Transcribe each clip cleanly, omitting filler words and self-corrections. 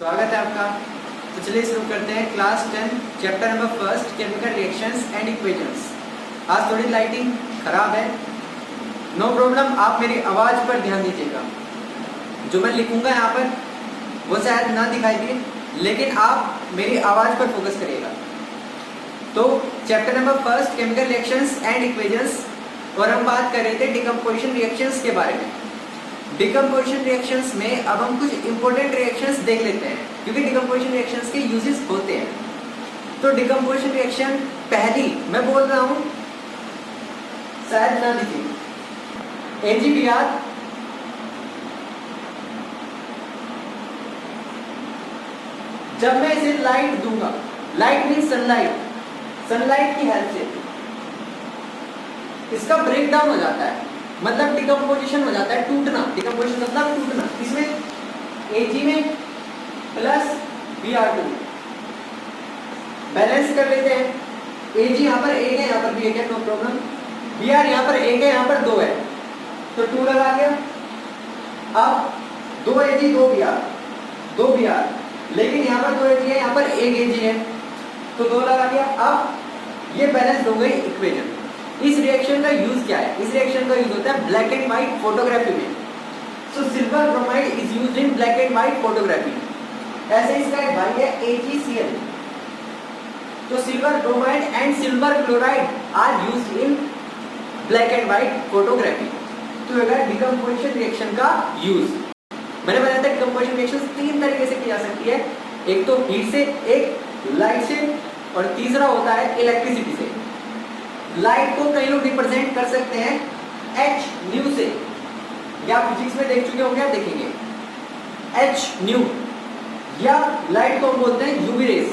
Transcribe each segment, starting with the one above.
स्वागत है आपका। तो चलिए शुरू करते हैं class 10 chapter number first chemical reactions and equations. आज थोड़ी लाइटिंग खराब है, नो प्रॉब्लम, आप मेरी आवाज़ पर ध्यान दीजिएगा। जो मैं लिखूंगा यहाँ पर वो शायद ना दिखाई दे, लेकिन आप मेरी आवाज़ पर फोकस करिएगा। तो chapter number first chemical reactions and equations, और हम बात कर रहे थे डिकम्पोजिशन रिएक्शंस के बारे में। डिकम्पोजिशन रिएक्शंस में अब हम कुछ इंपॉर्टेंट रिएक्शंस देख लेते हैं, क्योंकि डिकम्पोजिशन रिएक्शंस के यूजेस होते हैं। तो डिकम्पोजिशन रिएक्शन पहली मैं बोल रहा हूं, शायद ना दिखे, AgBr जब मैं इसे लाइट दूंगा, लाइट मीन सनलाइट, सनलाइट की हेल्प से इसका ब्रेकडाउन हो जाता है, मतलब डिकम्पोजिशन हो जाता है, टूटना। डिकम्पोजिशन मतलब टूटना। इसमें Ag में प्लस Br2 बैलेंस कर लेते हैं। Ag यहाँ पर एक है, यहाँ पर भी एक है, नो प्रॉब्लम। Br यहाँ पर एक है, यहाँ पर दो है, तो 2 लगा दिया। अब 2 Ag 2 Br, 2 Br, लेकिन यहाँ पर 2 Ag है, यहाँ पर एक Ag है, तो 2 लगा दिया। अब ये बैलेंस हो गई इक्वेशन। इस रिएक्शन का यूज क्या है? इस रिएक्शन का यूज होता है ब्लैक एंड व्हाइट फोटोग्राफी में। So silver bromide is used in black and white photography. ऐसे इसका एक भाई है AgCl। तो silver bromide and silver chloride are used in black and white photography. तो अगर डिकम्पोजिशन रिएक्शन का यूज, मैंने बताया था डिकम्पोजिशन रिएक्शन 3 तरीके से की जा सकती है। एक तो हीट से, एक लाइट से, और तीसरा होता है इलेक्ट्रिसिटी से। लाइट को कई लोग रिप्रेजेंट कर सकते हैं H से, या फिजिक्स में देख चुके होंगे, आप देखेंगे H, या लाइट को हम बोलते हैं यूवी रेज।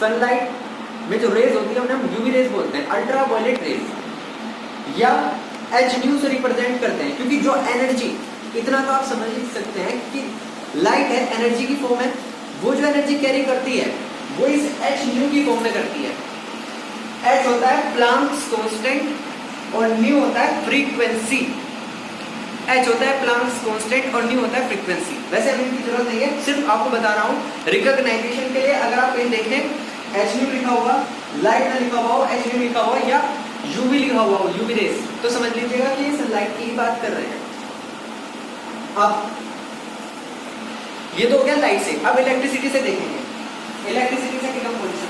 सनलाइट में जो रेज होती है उन्हें हम यूवी रेज बोलते हैं, अल्ट्रावायलेट रेज, या H से रिप्रेजेंट करते हैं। क्योंकि जो एनर्जी, इतना तो आप समझ ही सकते हैं कि लाइट है, एनर्जी की फॉर्म है, वो जो एनर्जी कैरी करती है वो इस H की फॉर्म में करती है। H होता है प्लांक्स कांस्टेंट और न्यू होता है फ्रीक्वेंसी। H होता है प्लांक्स कांस्टेंट और न्यू होता है फ्रीक्वेंसी। वैसे अभी की जरूरत नहीं है, सिर्फ आपको बता रहा हूँ रिकॉग्नाइजेशन के लिए। अगर आप कहीं देखें H लिखा हुआ, लाइट ना लिखा हुआ हो, H लिखा हुआ, या UV लिखा हुआ हो, UV रेज, तो समझ लीजिएगा कि ये सनलाइट की ही बात कर रहे हैं। अब ये तो हो गया लाइट से। अब इलेक्ट्रिसिटी से देखेंगे। इलेक्ट्रिसिटी से डिकम्पोजिशन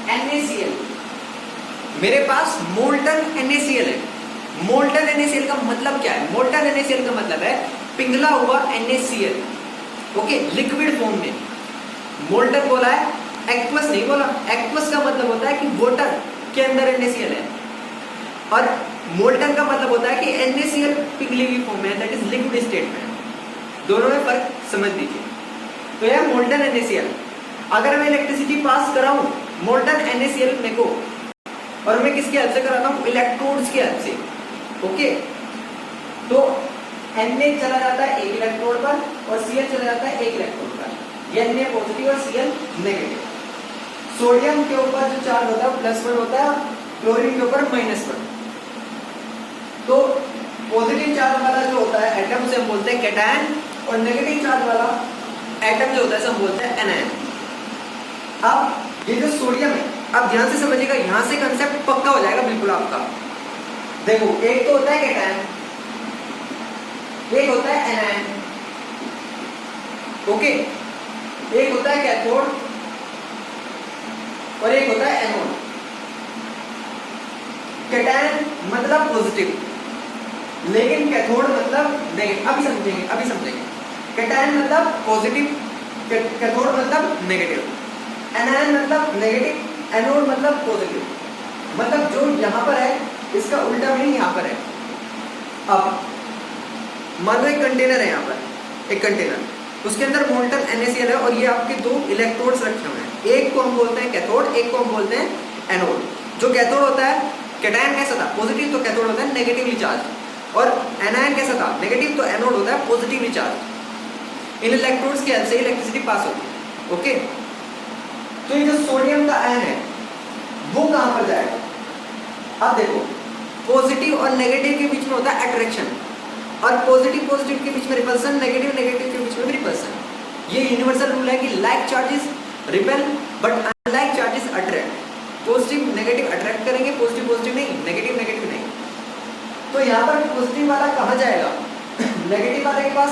NaCl, मेरे पास मोल्टन NaCl है। मोल्टन NaCl का मतलब क्या है? मोल्टन NaCl का मतलब है पिघला हुआ NaCl, ओके, लिक्विड फॉर्म में। मोल्टन बोला है, एक्वस नहीं बोला। एक्वस का मतलब होता है कि वाटर के अंदर NaCl है, और मोल्टन का मतलब होता है कि NaCl पिघली हुई फॉर्म में, दैट इज लिक्विड स्टेट में। दोनों में फर्क समझ लीजिए। तो यह मोल्टन NaCl। अगर मैं इलेक्ट्रिसिटी पास कराऊं मोल्टन NaCl में को, और मैं किसकी हेल्प से कराता हूं? इलेक्ट्रोड्स की हेल्प से, ओके। तो Na चला जाता है एक इलेक्ट्रोड पर, और Cl चला जाता है एक इलेक्ट्रोड पर। ये Na पॉजिटिव और Cl नेगेटिव। सोडियम के ऊपर जो चार्ज होता है +1 होता है, क्लोरीन के ऊपर -1। तो पॉजिटिव चार्ज वाला जो होता है एटम से हम बोलते हैं कैटायन, और नेगेटिव चार्ज वाला एटम जो होता है हम बोलते हैं एनायन। अब ये जो सोडियम है, अब ध्यान से समझिएगा, यहां से कंसेप्ट पक्का हो जाएगा बिल्कुल आपका। देखो, एक तो होता है कैटायन, एक होता है एनायन, ओके, एक होता है कैथोड और एक होता है एनोड। कैटायन मतलब पॉजिटिव, लेकिन कैथोड मतलब नेगेटिव। अभी समझेंगे। कैटायन मतलब पॉजिटिव, कैथोड मतलब नेगेटिव, एनायन मतलब नेगेटिव, एनोड मतलब पॉजिटिव। मतलब जो यहाँ पर है इसका उल्टा मीनिंग यहाँ पर है। अब मान लो एक कंटेनर है, यहाँ पर एक कंटेनर, उसके अंदर मोल्टन NaCl है, और ये आपके 2 इलेक्ट्रोड्स रखे हुए हैं। एक को हम बोलते हैं कैथोड, एक को हम बोलते हैं एनोड। जो कैथोड होता है, कैटायन कैसा था? पॉजिटिव, तो कैथोड होता है नेगेटिवली चार्ज, और एनायन कैसा था? नेगेटिव, तो एनोड होता है पॉजिटिवली चार्ज। इन इलेक्ट्रोड्स की हेल्प से इलेक्ट्रिसिटी पास होती है, ओके। तो ये जो सोडियम का आयन है वो कहां पर जाएगा? अब देखो, पॉजिटिव और नेगेटिव के बीच में होता है अट्रैक्शन, और पॉजिटिव पॉजिटिव के बीच में रिपल्सन, नेगेटिव नेगेटिव के बीच में भी रिपल्सन। ये यूनिवर्सल रूल है कि like charges repel but unlike charges attract. Positive negative attract करेंगे, पॉजिटिव पॉजिटिव नहीं, नेगेटिव नेगेटिव नहीं। तो यहाँ पर पॉजिटिव वाला कहाँ जाएगा? नेगेटिव वाले के पास,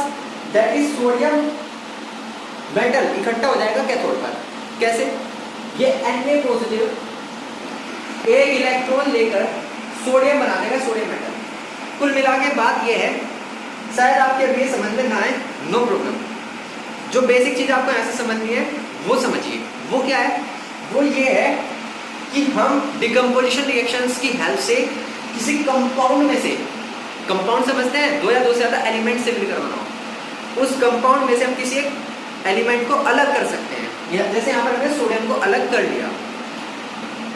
दैट इज सोडियम मेटल इकट्ठा हो जाएगा कैथोड पर। कैसे? ये Na पॉजिटिव एक इलेक्ट्रॉन लेकर सोडियम बना देगा, सोडियम मेटल। कुल मिला के बात ये है, शायद आपके अभी ये समझ में ना आए, नो प्रॉब्लम। जो बेसिक चीज आपको ऐसे समझनी है वो समझिए। वो क्या है? वो ये है कि हम डिकम्पोजिशन रिएक्शंस की हेल्प से किसी कंपाउंड में से, कंपाउंड समझते हैं दो या दो से ज्यादा एलिमेंट से मिलकर बना हो, उस कंपाउंड में से हम किसी एक एलिमेंट को अलग कर सकते हैं। जैसे यहाँ पर हमने सोडियम को अलग कर लिया।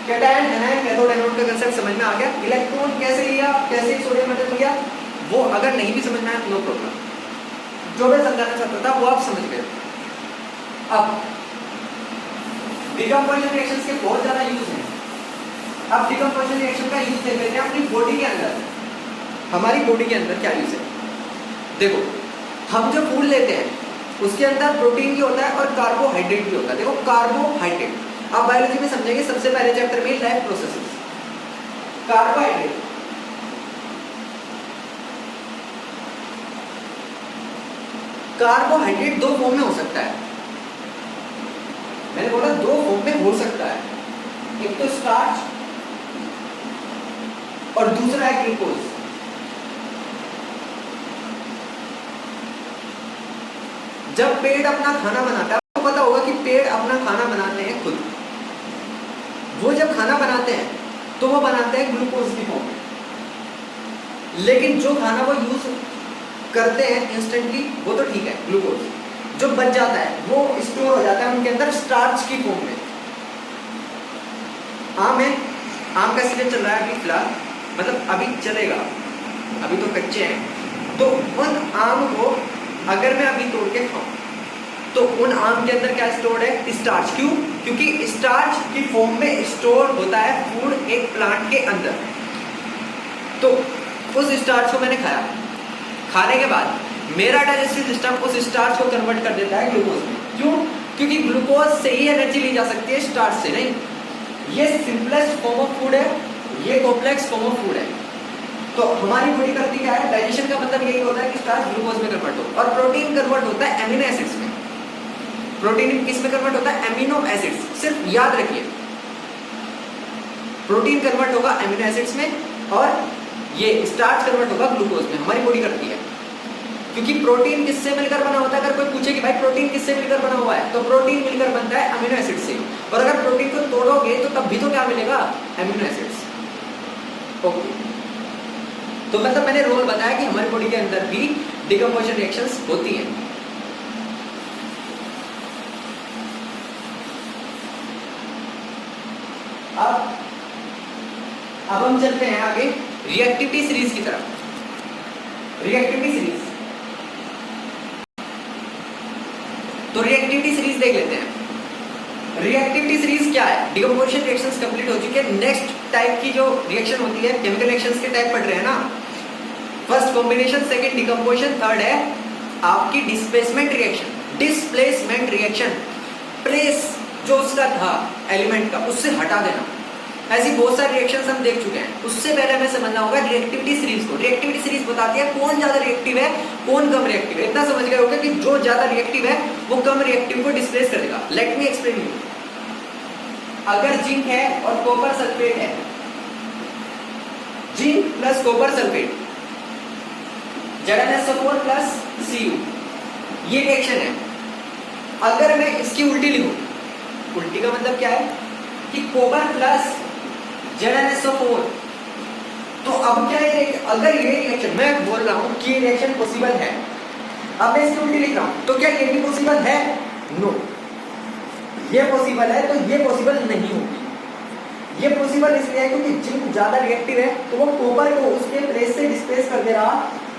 कैटायन एनायन कैथोड एनोड का कांसेप्ट समझ में आ गया। इलेक्ट्रॉन कैसे लिया, कैसे सोडियम मेटल लिया, वो अगर नहीं भी समझ में आया नो प्रॉब्लम, जो मैं समझाना चाहता था वो आप समझ गए। अब डिकम्पोजिशन रिएक्शंस के बहुत ज्यादा यूज हैं। अब डिकम्पोजिशन रिएक्शन का यूज देख लेते हैं अपनी बॉडी के अंदर। हमारी बॉडी के अंदर क्या यूज है? देखो, हम जो फूड लेते हैं उसके अंदर प्रोटीन भी होता है और कार्बोहाइड्रेट भी होता है। देखो कार्बोहाइड्रेट आप बायोलॉजी में समझेंगे, सबसे पहले चैप्टर में लाइफ प्रोसेसेस। कार्बोहाइड्रेट, कार्बोहाइड्रेट दो फॉर्म में हो सकता है। मैंने बोला दो फॉर्म में हो सकता है, एक तो स्टार्च और दूसरा है ग्लूकोज। जब पेड़ अपना खाना बनाता है, आपको पता होगा कि पेड़ अपना खाना बनाते हैं खुद। वो जब खाना बनाते हैं तो वो बनाते हैं ग्लूकोज की फॉर्म में। लेकिन जो खाना वो यूज करते हैं इंस्टेंटली वो तो ठीक है, ग्लूकोज जो बच जाता है वो स्टोर हो जाता है उनके अंदर स्टार्च की फॉर्म में। आम है, आम का सीजन चल रहा है अभी फिलहाल, मतलब अभी चलेगा, अभी तो कच्चे हैं। तो उन आम को अगर मैं अभी तोड़ के खाऊं तो उन आम के अंदर क्या स्टोर है? स्टार्च। क्यों? क्योंकि स्टार्च की फॉर्म में स्टोर होता है फूड एक प्लांट के अंदर। तो उस स्टार्च को मैंने खाया, खाने के बाद मेरा डाइजेस्टिव सिस्टम उस स्टार्च को कन्वर्ट कर देता है ग्लूकोज में। क्यों? क्योंकि ग्लूकोज से ही एनर्जी ली जा सकती है, स्टार्च से नहीं। ये सिंपलेस्ट फॉर्म ऑफ फूड है, ये कॉम्प्लेक्स फॉर्म ऑफ फूड है। तो हमारी बॉडी करती क्या है? डाइजेशन का मतलब यही होता है कि स्टार्च ग्लूकोज में कन्वर्ट हो, और प्रोटीन कन्वर्ट होता है एमिनो एसिड्स में। प्रोटीन किस में कन्वर्ट होता है? Amino acids. सिर्फ याद रखिए, प्रोटीन कन्वर्ट होगा एमिनो एसिड्स में और ये स्टार्च कन्वर्ट होगा ग्लूकोज में। हमारी बॉडी करती है, क्योंकि प्रोटीन किससे मिलकर बना होता है? अगर कोई पूछे कि भाई प्रोटीन किससे मिलकर बना हुआ है, तो प्रोटीन मिलकर बनता है अमीनो एसिड से। और अगर प्रोटीन को तोड़ोगे तो तब भी तो क्या मिलेगा? Amino acids. ओके, तो मतलब मैंने रोल बताया कि हमारी बॉडी के अंदर भी डिकम्पोजिशन रिएक्शंस होती हैं। अब हम चलते हैं आगे रिएक्टिविटी सीरीज की तरफ। रिएक्टिविटी सीरीज, तो रिएक्टिविटी सीरीज देख लेते हैं। रिएक्टिविटी सीरीज क्या है? डिकम्पोजिशन रिएक्शंस कंप्लीट हो चुकी है। नेक्स्ट टाइप की जो रिएक्शन होती है, केमिकल रिएक्शंस के टाइप पढ़ रहे हैं ना। First combination, second decomposition, third है आपकी displacement reaction. Displacement reaction, place जो उसका था एलिमेंट का उससे हटा देना। ऐसी बहुत सारी रिएक्शंस हम देख चुके हैं। उससे पहले हमें समझना होगा रिएक्टिविटी सीरीज को। रिएक्टिविटी सीरीज बताती है कौन ज्यादा रिएक्टिव है, कौन कम रिएक्टिव है। इतना समझ गए होगा कि जो ज्यादा रिएक्टिव है वो कम रिएक्टिव को डिस्प्लेस कर देगा। Let me explain you. अगर जिंक है और कॉपर सल्फेट है, zinc plus copper sulphate, ZnSO4 plus Cu, ये रिएक्शन है। अगर मैं इसकी उल्टी लिखूं, उल्टी का मतलब क्या है कि कॉपर प्लस ZnSO4, तो अब क्या है? अगर ये रिएक्शन, मैं बोल रहा हूं कि रिएक्शन पॉसिबल है, अब मैं इसकी उल्टी लिख रहा हूं, तो क्या ये भी पॉसिबल है? नो। ये पॉसिबल है तो ये पॉसिबल नहीं होगी। ये पॉसिबल इसलिए है क्योंकि जिंक ज्यादा रिएक्टिव है, तो वो कॉपर को उसके प्लेस से डिस्प्लेस कर दे रहा।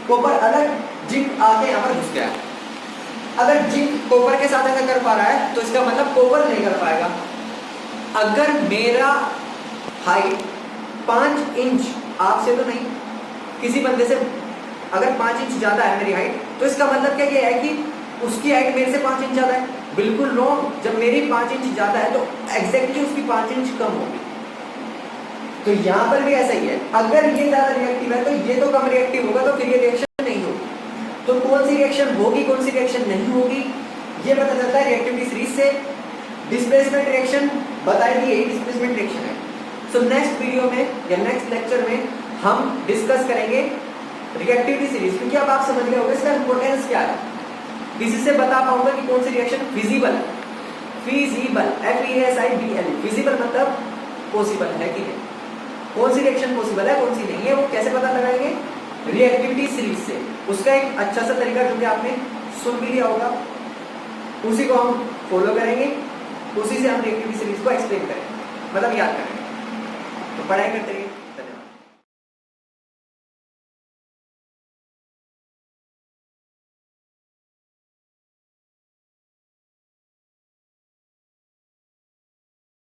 कॉपर अलग, जिंक आके यहाँ पर घुस गया। अगर जिंक कॉपर के साथ ऐसा कर पा रहा है तो इसका मतलब कॉपर नहीं कर पाएगा। अगर मेरा हाइट 5 इंच आपसे तो नहीं, किसी बंदे से अगर 5 इंच ज्यादा है मेरी हाइट, तो इसका मतलब क्या ये है कि उसकी हाइट मेरे से 5 इंच ज्यादा है? बिल्कुल रॉन्ग। जब मेरी 5 इंच ज्यादा है तो एग्जैक्टली उसकी 5 इंच कम होगी। तो यहाँ पर भी ऐसा ही है, अगर ये ज्यादा रिएक्टिव है तो ये तो कम रिएक्टिव होगा, तो फिर ये रिएक्शन नहीं होगी। तो कौन सी रिएक्शन होगी, कौन सी रिएक्शन नहीं होगी, ये पता चलता है रिएक्टिविटी सीरीज से। डिस्प्लेसमेंट रिएक्शन बताएगी, यही डिस्प्लेसमेंट रिएक्शन है। सो नेक्स्ट वीडियो में या नेक्स्ट लेक्चर में हम डिस्कस करेंगे रिएक्टिविटी सीरीज, क्योंकि अब आप समझ गए होंगे इसका इंपॉर्टेंस क्या है। इसी से बता पाऊंगा कि कौन सी रिएक्शन फिजिबल है। फिजिबल, FESIBL, फिजिबल मतलब पॉसिबल है कि नहीं, कौन सी रिएक्शन पॉसिबल है कौन सी नहीं है, वो कैसे पता लगाएंगे? रिएक्टिविटी सीरीज से। उसका एक अच्छा सा तरीका जो कि आपने सुन भी लिया होगा, उसी को हम फॉलो करेंगे, उसी से हम रिएक्टिविटी सीरीज को एक्सप्लेन करेंगे, मतलब याद करेंगे। तो पढ़ाई करते रहिए।